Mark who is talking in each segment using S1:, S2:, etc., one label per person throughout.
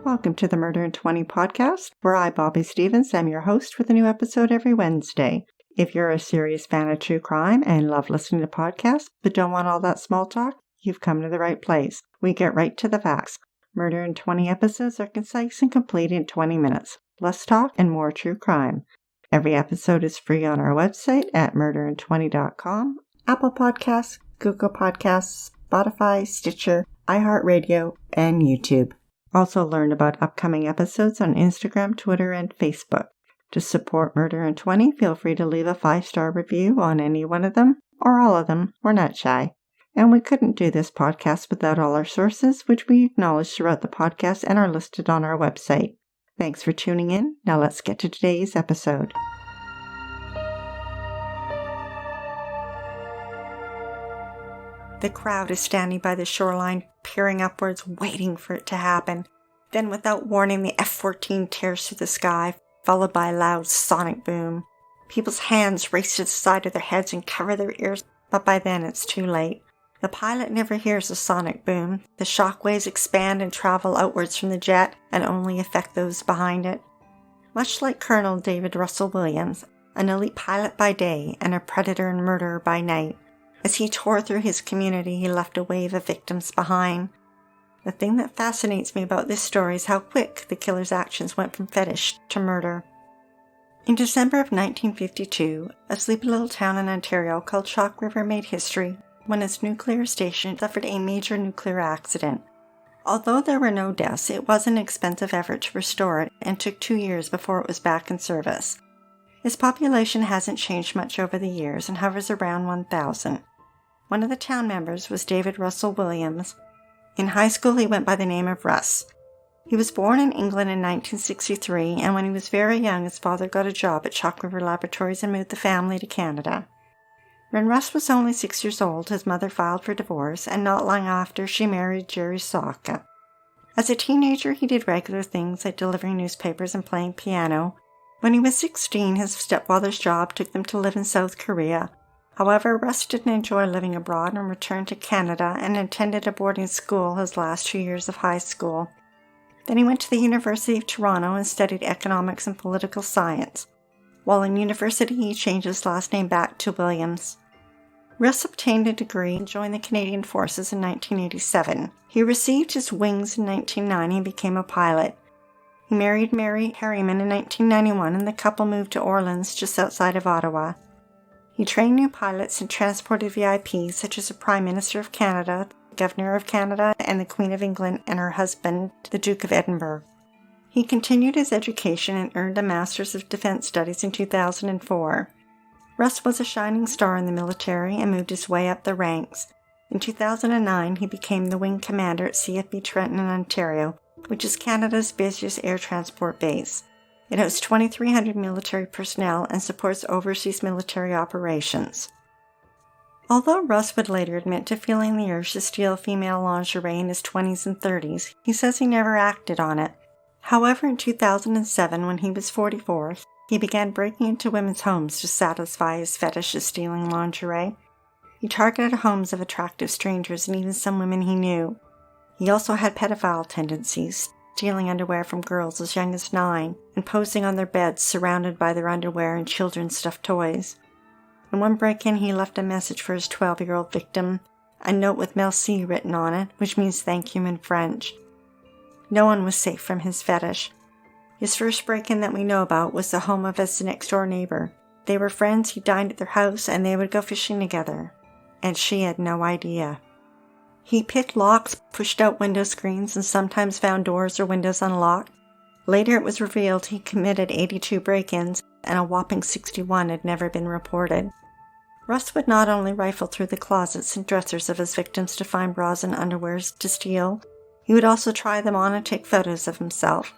S1: Welcome to the Murder in 20 podcast, where I, Bobby Stevens, am your host with a new episode every Wednesday. If you're a serious fan of true crime and love listening to podcasts, but don't want all that small talk, you've come to the right place. We get right to the facts. Murder in 20 episodes are concise and complete in 20 minutes. Less talk and more true crime. Every episode is free on our website at murderin20.com, Apple Podcasts, Google Podcasts, Spotify, Stitcher, iHeartRadio, and YouTube. Also learn about upcoming episodes on Instagram, Twitter, and Facebook. To support Murder in 20, feel free to leave a 5-star review on any one of them, or all of them. We're not shy. And we couldn't do this podcast without all our sources, which we acknowledge throughout the podcast and are listed on our website. Thanks for tuning in. Now let's get to today's episode. The crowd is standing by the shoreline, peering upwards, waiting for it to happen. Then, without warning, the F-14 tears through the sky, followed by a loud sonic boom. People's hands race to the side of their heads and cover their ears, but by then it's too late. The pilot never hears the sonic boom. The shock waves expand and travel outwards from the jet and only affect those behind it. Much like Colonel David Russell Williams, an elite pilot by day and a predator and murderer by night, as he tore through his community, he left a wave of victims behind. The thing that fascinates me about this story is how quick the killer's actions went from fetish to murder. In December of 1952, a sleepy little town in Ontario called Chalk River made history when its nuclear station suffered a major nuclear accident. Although there were no deaths, it was an expensive effort to restore it and took 2 years before it was back in service. Its population hasn't changed much over the years and hovers around 1,000. One of the town members was David Russell Williams. In high school, he went by the name of Russ. He was born in England in 1963, and when he was very young, his father got a job at Chalk River Laboratories and moved the family to Canada. When Russ was only 6 years old, his mother filed for divorce, and not long after, she married Jerry Saka. As a teenager, he did regular things like delivering newspapers and playing piano. When he was 16, his stepfather's job took them to live in South Korea. However, Russ didn't enjoy living abroad and returned to Canada and attended a boarding school his last 2 years of high school. Then he went to the University of Toronto and studied economics and political science. While in university, he changed his last name back to Williams. Russ obtained a degree and joined the Canadian Forces in 1987. He received his wings in 1990 and became a pilot. He married Mary Harriman in 1991 and the couple moved to Orleans, just outside of Ottawa. He trained new pilots and transported VIPs such as the Prime Minister of Canada, the Governor of Canada, and the Queen of England and her husband, the Duke of Edinburgh. He continued his education and earned a Master's of Defense Studies in 2004. Russ was a shining star in the military and moved his way up the ranks. In 2009, he became the wing commander at CFB Trenton in Ontario, which is Canada's busiest air transport base. It hosts 2,300 military personnel and supports overseas military operations. Although Russ would later admit to feeling the urge to steal female lingerie in his 20s and 30s, he says he never acted on it. However, in 2007, when he was 44, he began breaking into women's homes to satisfy his fetish of stealing lingerie. He targeted homes of attractive strangers and even some women he knew. He also had pedophile tendencies, stealing underwear from girls as young as 9 and posing on their beds surrounded by their underwear and children's stuffed toys. In one break-in, he left a message for his 12-year-old victim, a note with merci written on it, which means thank you in French. No one was safe from his fetish. His first break-in that we know about was the home of his next-door neighbor. They were friends, he dined at their house, and they would go fishing together. And she had no idea. He picked locks, pushed out window screens, and sometimes found doors or windows unlocked. Later it was revealed he committed 82 break-ins, and a whopping 61 had never been reported. Russ would not only rifle through the closets and dressers of his victims to find bras and underwears to steal, he would also try them on and take photos of himself.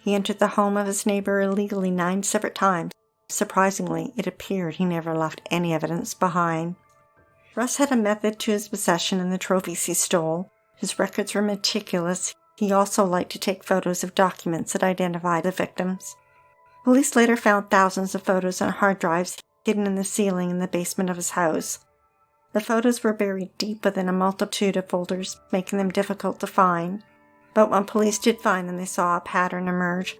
S1: He entered the home of his neighbor illegally 9 separate times. Surprisingly, it appeared he never left any evidence behind. Russ had a method to his possession in the trophies he stole. His records were meticulous. He also liked to take photos of documents that identified the victims. Police later found thousands of photos on hard drives hidden in the ceiling in the basement of his house. The photos were buried deep within a multitude of folders, making them difficult to find. But when police did find them, they saw a pattern emerge.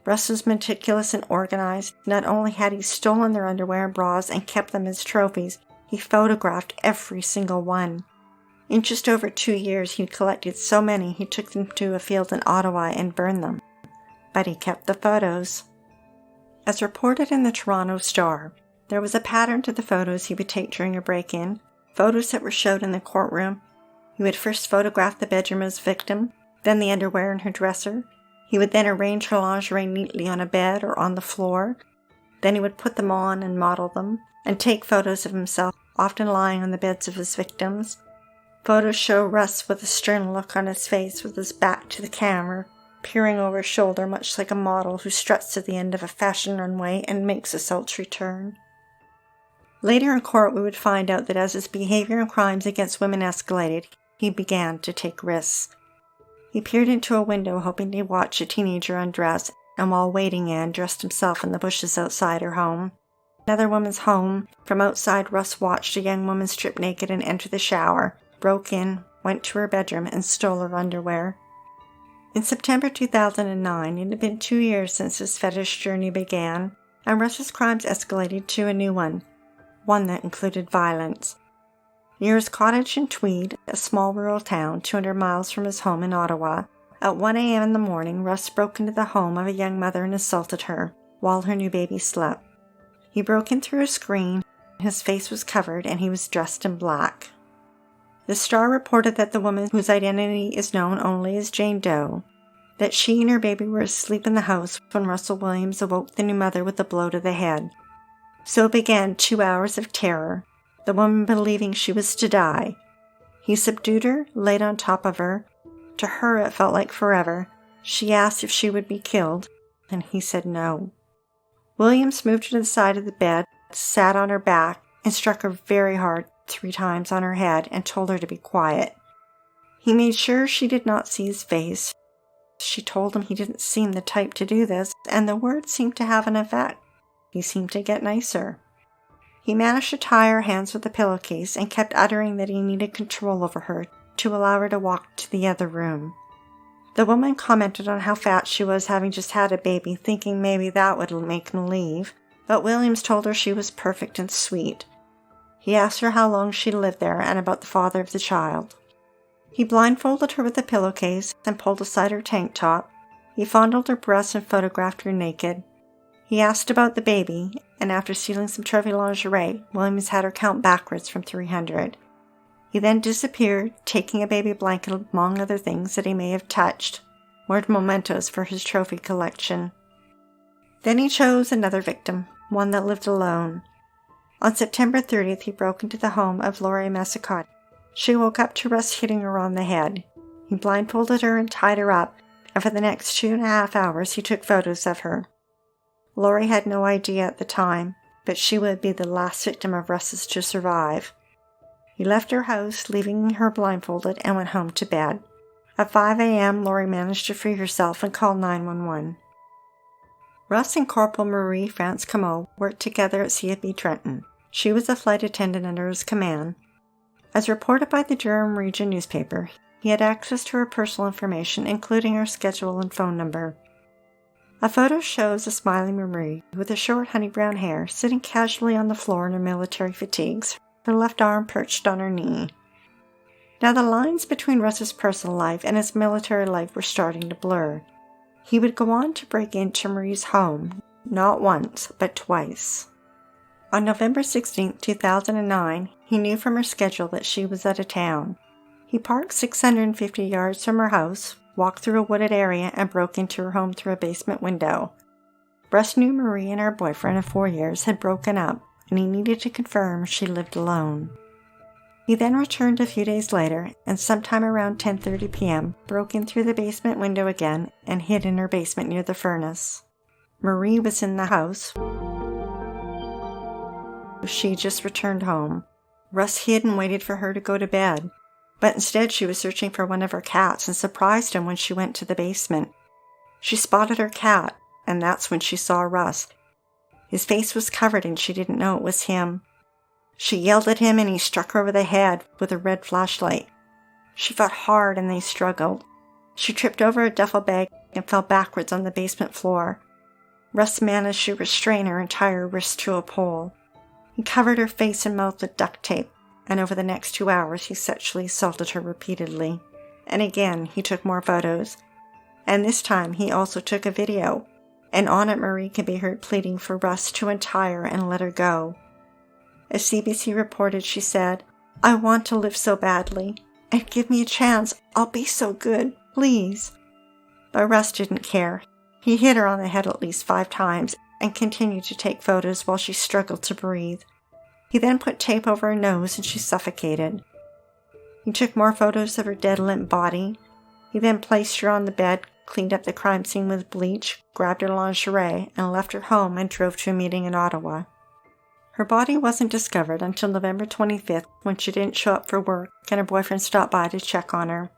S1: Russ was meticulous and organized. Not only had he stolen their underwear and bras and kept them as trophies, he photographed every single one. In just over 2 years, he'd collected so many he took them to a field in Ottawa and burned them. But he kept the photos. As reported in the Toronto Star, there was a pattern to the photos he would take during a break-in, photos that were showed in the courtroom. He would first photograph the bedroom of his victim, then the underwear in her dresser. He would then arrange her lingerie neatly on a bed or on the floor. Then he would put them on and model them, and take photos of himself, often lying on the beds of his victims. Photos show Russ with a stern look on his face with his back to the camera, peering over his shoulder much like a model who struts to the end of a fashion runway and makes a sultry turn. Later in court, we would find out that as his behavior and crimes against women escalated, he began to take risks. He peered into a window hoping to watch a teenager undress, and while waiting, Anne dressed himself in the bushes outside her home. Another woman's home. From outside, Russ watched a young woman strip naked and enter the shower, broke in, went to her bedroom, and stole her underwear. In September 2009, it had been 2 years since his fetish journey began, and Russ's crimes escalated to a new one that included violence. Near his cottage in Tweed, a small rural town 200 miles from his home in Ottawa, at 1 a.m. in the morning, Russ broke into the home of a young mother and assaulted her while her new baby slept. He broke in through a screen, his face was covered, and he was dressed in black. The Star reported that the woman, whose identity is known only as Jane Doe, that she and her baby were asleep in the house when Russell Williams awoke the new mother with a blow to the head. So began 2 hours of terror, the woman believing she was to die. He subdued her, laid on top of her. To her it felt like forever. She asked if she would be killed, and he said no. Williams moved her to the side of the bed, sat on her back, and struck her very hard 3 times on her head and told her to be quiet. He made sure she did not see his face. She told him he didn't seem the type to do this, and the words seemed to have an effect. He seemed to get nicer. He managed to tie her hands with a pillowcase and kept uttering that he needed control over her to allow her to walk to the other room. The woman commented on how fat she was, having just had a baby, thinking maybe that would make him leave, but Williams told her she was perfect and sweet. He asked her how long she lived there and about the father of the child. He blindfolded her with a pillowcase and pulled aside her tank top. He fondled her breasts and photographed her naked. He asked about the baby, and after stealing some trophy lingerie, Williams had her count backwards from 300. He then disappeared, taking a baby blanket among other things that he may have touched, more mementos for his trophy collection. Then he chose another victim, one that lived alone. On September 30th, he broke into the home of Lori Massacotti. She woke up to Russ hitting her on the head. He blindfolded her and tied her up, and for the next 2.5 hours he took photos of her. Lori had no idea at the time, but she would be the last victim of Russ's to survive. He left her house, leaving her blindfolded, and went home to bed. At 5 a.m., Lori managed to free herself and called 911. Russ and Corporal Marie France Comeau worked together at CFB Trenton. She was a flight attendant under his command. As reported by the Durham Region newspaper, he had access to her personal information, including her schedule and phone number. A photo shows a smiling Marie with her short honey brown hair sitting casually on the floor in her military fatigues, her left arm perched on her knee. Now the lines between Russ's personal life and his military life were starting to blur. He would go on to break into Marie's home, not once, but twice. On November 16, 2009, he knew from her schedule that she was out of town. He parked 650 yards from her house, walked through a wooded area, and broke into her home through a basement window. Russ knew Marie and her boyfriend of 4 years had broken up, and he needed to confirm she lived alone. He then returned a few days later, and sometime around 10:30 p.m., broke in through the basement window again and hid in her basement near the furnace. Marie was in the house. She just returned home. Russ hid and waited for her to go to bed, but instead she was searching for one of her cats and surprised him when she went to the basement. She spotted her cat, and that's when she saw Russ. His face was covered and she didn't know it was him. She yelled at him and he struck her over the head with a red flashlight. She fought hard and they struggled. She tripped over a duffel bag and fell backwards on the basement floor. Russ managed to restrain her and tie her wrists to a pole. He covered her face and mouth with duct tape, and over the next 2 hours he sexually assaulted her repeatedly. And again he took more photos. And this time he also took a video, and on it Marie could be heard pleading for Russ to untie her and let her go. As CBC reported, she said, "I want to live so badly, and give me a chance. I'll be so good, please." But Russ didn't care. He hit her on the head at least 5 times and continued to take photos while she struggled to breathe. He then put tape over her nose and she suffocated. He took more photos of her dead limp body. He then placed her on the bed, cleaned up the crime scene with bleach, grabbed her lingerie, and left her home and drove to a meeting in Ottawa. Her body wasn't discovered until November 25th when she didn't show up for work and her boyfriend stopped by to check on her.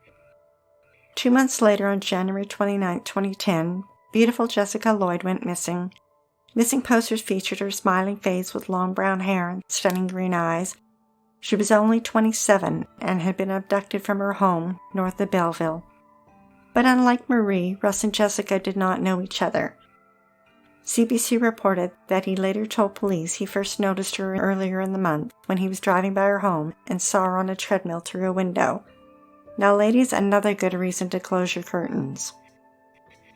S1: 2 months later, on January 29, 2010, beautiful Jessica Lloyd went missing. Missing posters featured her smiling face with long brown hair and stunning green eyes. She was only 27 and had been abducted from her home north of Belleville. But unlike Marie, Russ and Jessica did not know each other. CBC reported that he later told police he first noticed her earlier in the month when he was driving by her home and saw her on a treadmill through a window. Now, ladies, another good reason to close your curtains.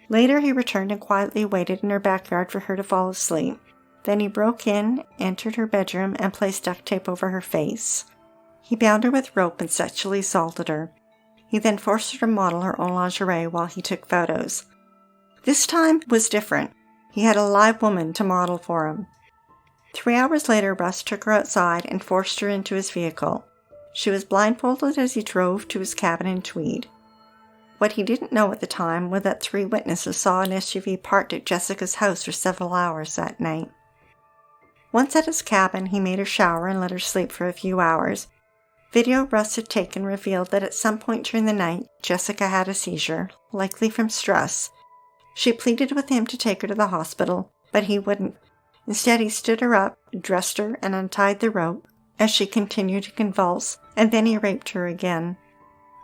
S1: Later, he returned and quietly waited in her backyard for her to fall asleep. Then he broke in, entered her bedroom, and placed duct tape over her face. He bound her with rope and sexually assaulted her. He then forced her to model her own lingerie while he took photos. This time was different. He had a live woman to model for him. 3 hours later, Russ took her outside and forced her into his vehicle. She was blindfolded as he drove to his cabin in Tweed. What he didn't know at the time was that 3 witnesses saw an SUV parked at Jessica's house for several hours that night. Once at his cabin, he made her shower and let her sleep for a few hours. Video Russ had taken revealed that at some point during the night, Jessica had a seizure, likely from stress. She pleaded with him to take her to the hospital, but he wouldn't. Instead, he stood her up, dressed her, and untied the rope as she continued to convulse, and then he raped her again.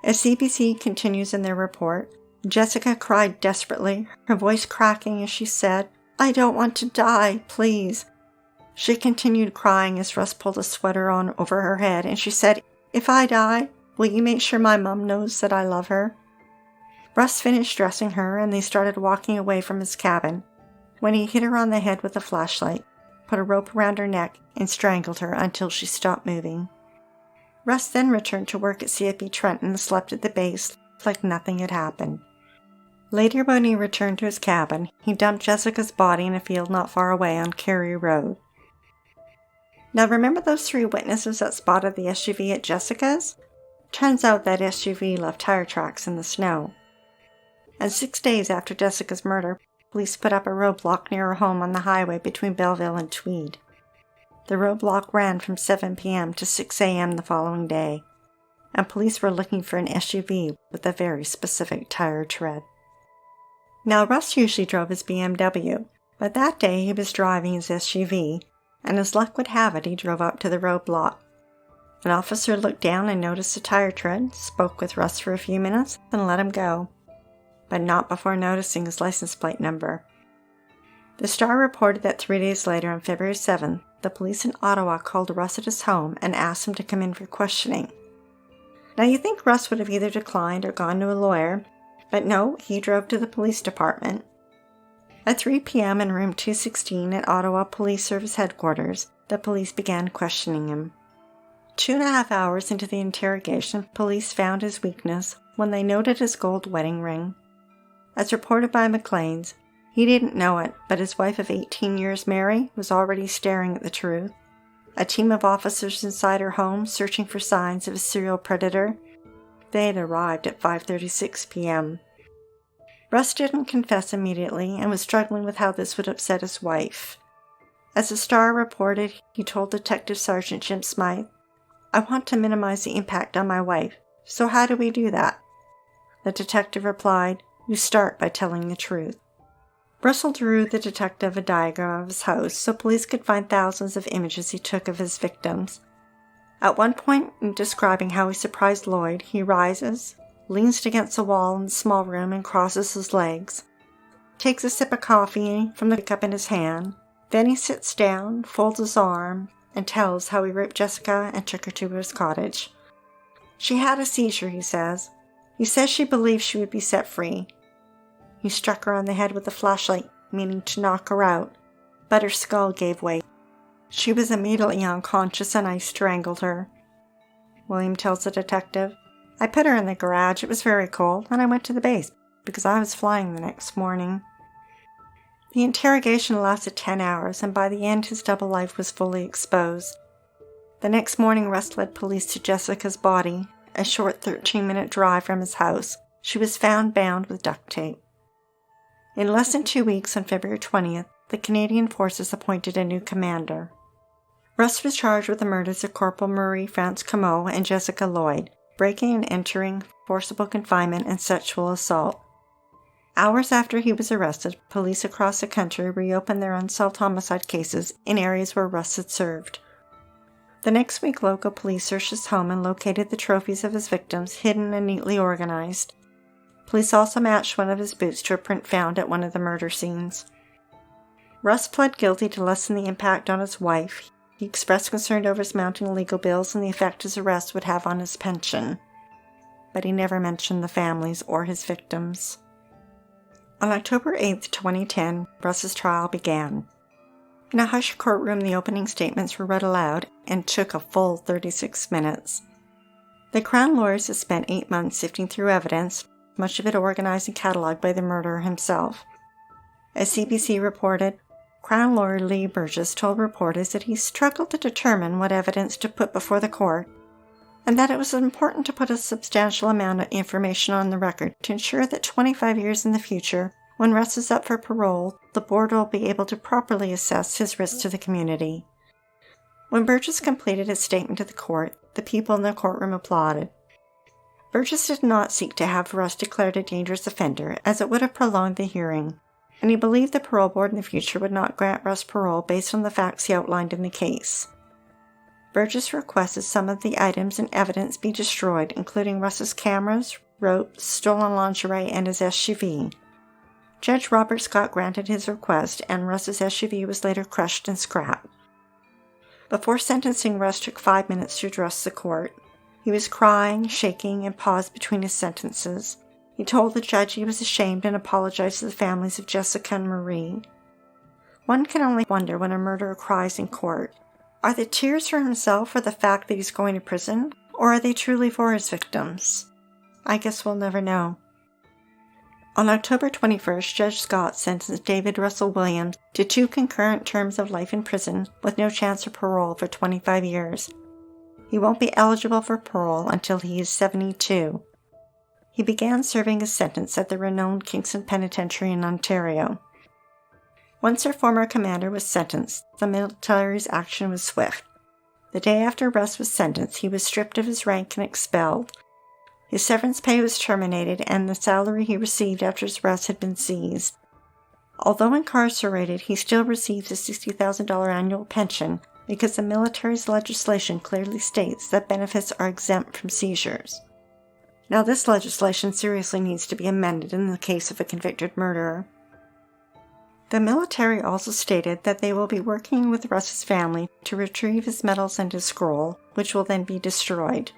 S1: As CBC continues in their report, Jessica cried desperately, her voice cracking as she said, "I don't want to die, please." She continued crying as Russ pulled a sweater on over her head, and she said, "If I die, will you make sure my mom knows that I love her?" Russ finished dressing her, and they started walking away from his cabin, when he hit her on the head with a flashlight, put a rope around her neck, and strangled her until she stopped moving. Russ then returned to work at CFB Trenton and slept at the base like nothing had happened. Later, when he returned to his cabin, he dumped Jessica's body in a field not far away on Cary Road. Now, remember those 3 witnesses that spotted the SUV at Jessica's? Turns out that SUV left tire tracks in the snow. And 6 days after Jessica's murder, police put up a roadblock near her home on the highway between Belleville and Tweed. The roadblock ran from 7 p.m. to 6 a.m. the following day, and police were looking for an SUV with a very specific tire tread. Now, Russ usually drove his BMW, but that day he was driving his SUV, and as luck would have it, he drove up to the roadblock. An officer looked down and noticed the tire tread, spoke with Russ for a few minutes, and let him go, but not before noticing his license plate number. The Star reported that 3 days later, on February 7th, the police in Ottawa called Russ at his home and asked him to come in for questioning. Now, you think Russ would have either declined or gone to a lawyer, but no, he drove to the police department. At 3 p.m. in room 216 at Ottawa Police Service Headquarters, the police began questioning him. 2.5 hours into the interrogation, police found his weakness when they noted his gold wedding ring. As reported by McLean's, he didn't know it, but his wife of 18 years, Mary, was already staring at the truth. A team of officers inside her home searching for signs of a serial predator. They had arrived at 5:36 p.m. Russ didn't confess immediately and was struggling with how this would upset his wife. As the Star reported, he told Detective Sergeant Jim Smythe, "I want to minimize the impact on my wife, so how do we do that?" The detective replied, "You start by telling the truth." Russell drew the detective a diagram of his house so police could find thousands of images he took of his victims. At one point, in describing how he surprised Lloyd, he rises, leans against the wall in the small room and crosses his legs. Takes a sip of coffee from the cup in his hand. Then he sits down, folds his arm, and tells how he raped Jessica and took her to his cottage. She had a seizure, he says. He says she believed she would be set free. He struck her on the head with a flashlight, meaning to knock her out, but her skull gave way. She was immediately unconscious and I strangled her. William tells the detective, I put her in the garage, it was very cold, and I went to the base, because I was flying the next morning. The interrogation lasted 10 hours, and by the end his double life was fully exposed. The next morning Russ led police to Jessica's body, a short 13-minute drive from his house. She was found bound with duct tape. In less than 2 weeks, on February 20th, the Canadian Forces appointed a new commander. Russ was charged with the murders of Corporal Marie France Comeau and Jessica Lloyd, breaking and entering, forcible confinement, and sexual assault. Hours after he was arrested, police across the country reopened their unsolved homicide cases in areas where Russ had served. The next week, local police searched his home and located the trophies of his victims, hidden and neatly organized. Police also matched one of his boots to a print found at one of the murder scenes. Russ pled guilty to lessen the impact on his wife. He expressed concern over his mounting legal bills and the effect his arrest would have on his pension. But he never mentioned the families or his victims. On October 8, 2010, Russ's trial began. In a hushed courtroom, the opening statements were read aloud and took a full 36 minutes. The Crown lawyers had spent 8 months sifting through evidence, much of it organized and cataloged by the murderer himself. As CBC reported, Crown lawyer Lee Burgess told reporters that he struggled to determine what evidence to put before the court, and that it was important to put a substantial amount of information on the record to ensure that 25 years in the future, when Russ is up for parole, the board will be able to properly assess his risk to the community. When Burgess completed his statement to the court, the people in the courtroom applauded. Burgess did not seek to have Russ declared a dangerous offender, as it would have prolonged the hearing, and he believed the parole board in the future would not grant Russ parole based on the facts he outlined in the case. Burgess requested some of the items and evidence be destroyed, including Russ's cameras, ropes, stolen lingerie, and his SUV. Judge Robert Scott granted his request, and Russ's SUV was later crushed and scrapped. Before sentencing, Russ took 5 minutes to address the court. He was crying, shaking, and paused between his sentences. He told the judge he was ashamed and apologized to the families of Jessica and Marie. One can only wonder when a murderer cries in court. Are the tears for himself or the fact that he's going to prison, or are they truly for his victims? I guess we'll never know. On October 21st, Judge Scott sentenced David Russell Williams to 2 concurrent terms of life in prison with no chance of parole for 25 years. He won't be eligible for parole until he is 72. He began serving his sentence at the renowned Kingston Penitentiary in Ontario. Once their former commander was sentenced, the military's action was swift. The day after Russ was sentenced, he was stripped of his rank and expelled. His severance pay was terminated, and the salary he received after his arrest had been seized. Although incarcerated, he still receives a $60,000 annual pension because the military's legislation clearly states that benefits are exempt from seizures. Now, this legislation seriously needs to be amended in the case of a convicted murderer. The military also stated that they will be working with Russ's family to retrieve his medals and his scroll, which will then be destroyed.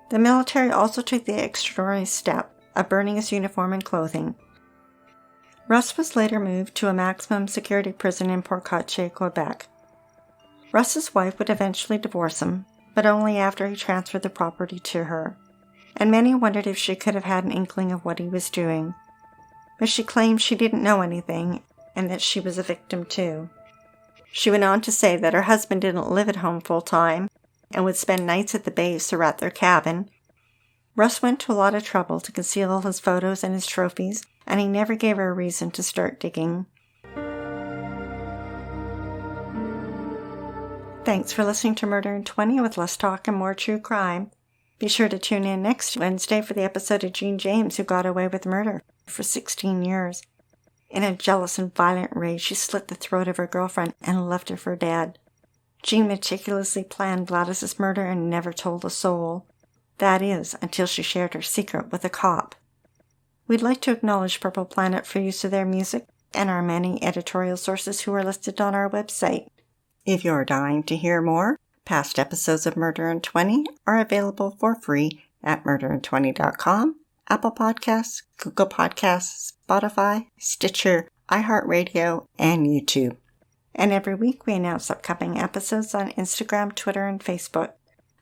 S1: The military also took the extraordinary step of burning his uniform and clothing. Russ was later moved to a maximum security prison in Port Cartier, Quebec. Russ's wife would eventually divorce him, but only after he transferred the property to her, and many wondered if she could have had an inkling of what he was doing. But she claimed she didn't know anything, and that she was a victim too. She went on to say that her husband didn't live at home full-time, and would spend nights at the base or at their cabin. Russ went to a lot of trouble to conceal his photos and his trophies, and he never gave her a reason to start digging. Thanks for listening to Murder in 20 with less talk and more true crime. Be sure to tune in next Wednesday for the episode of Jean James, who got away with murder for 16 years. In a jealous and violent rage, she slit the throat of her girlfriend and left her for dead. Jean meticulously planned Gladys's murder and never told a soul. That is, until she shared her secret with a cop. We'd like to acknowledge Purple Planet for use of their music and our many editorial sources who are listed on our website. If you're dying to hear more, past episodes of Murder in 20 are available for free at murderin20.com, Apple Podcasts, Google Podcasts, Spotify, Stitcher, iHeartRadio, and YouTube. And every week we announce upcoming episodes on Instagram, Twitter, and Facebook.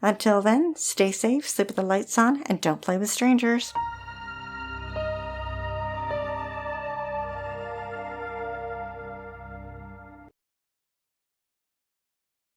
S1: Until then, stay safe, sleep with the lights on, and don't play with strangers.